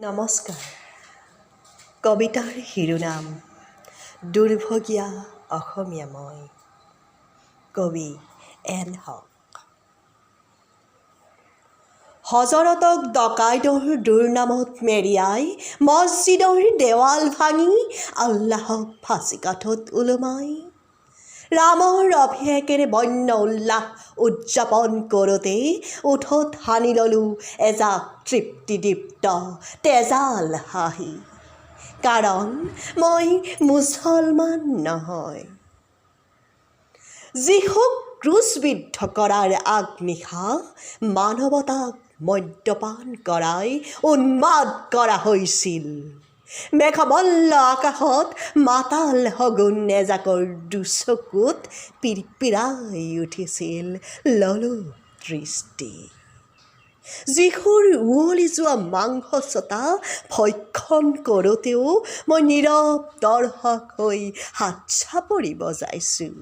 নমস্কাৰ। কবিতাৰ শিৰোনাম দুৰ্ভগীয়া অসমীয়া মই। কবি এন হক। হজৰতক ডকাইতৰ দুৰ্নামত মেৰিয়াই মছজিদৰ দেৱাল ভাঙি আল্লাহক ফাঁচিকাঠত ওলমাই ৰামৰ অভিষেকেৰে বন্য উল্লাস উদযাপন কৰোঁতে ওঠত সানি ল'লোঁ এজাক তৃপ্তিদীপ্ত তেজাল হাঁহি, কাৰণ মই মুছলমান নহয়। যীশুক ক্ৰুচবিদ্ধ কৰাৰ আগনিশা মানৱতাক মদ্যপান কৰাই উন্মাদ কৰা হৈছিল। মেঘমল্ল আকাশত মাতাল শগুন এজাকৰ দুচকুত পিৰপিৰাই উঠিছিল ললোক দৃষ্টি। যীশুৰ উৱলি যোৱা মাংস চটা ভক্ষণ কৰোঁতেও মই নীৰৱ দৰ্শক হৈ হাত চাপৰি বজাইছোঁ,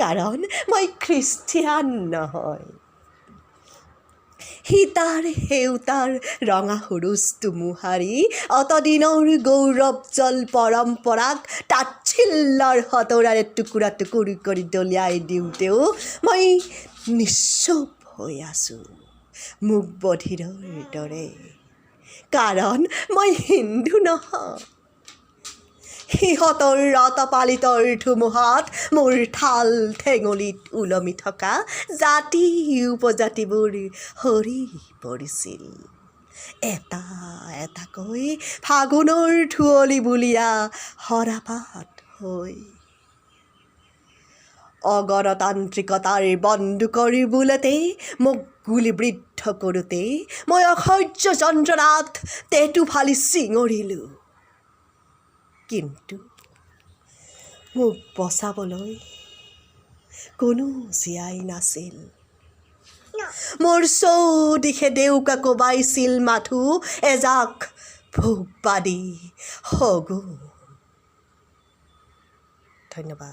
কাৰণ মই খ্ৰীষ্টিয়ান নহয়। সীতাৰ সেউতাৰ ৰঙা সুৰুজটো মোহাৰি অতদিনৰ গৌৰৱজল পৰম্পৰাক তাচ্ছিল্যৰ হতোৰাৰে টুকুৰা টুকুৰ কৰি দলিয়াই দিওঁতেও মই নিশ্চুপ হৈ আছোঁ মুক বধিৰৰ দৰে, কাৰণ মই হিন্দু নহয়। সিহঁতৰ ৰতপালিতৰ ধুমুহাত মোৰ ঠাল ঠেঙুলিত ওলমি থকা জাতি উপজাতিবোৰ সৰি পৰিছিল এটা এটাকৈ ফাগুনৰ ধুঁৱলি বুলীয়া সৰাপাত হৈ। অগণতান্ত্ৰিকতাৰ বন্দুকৰ বুলেটে মোক গুলীবৃদ্ধ কৰোঁতে মই অসহ্য যন্ত্ৰণাত টেটু ফালি চিঙৰিলোঁ, কিন্তু মোক বচাবলৈ কোনো জীয়াই নাছিল। মোৰ চৌদিশে ডেউকা কোবাইছিল মাথো এজাক ভোগবাদী শগুন। ধন্যবাদ।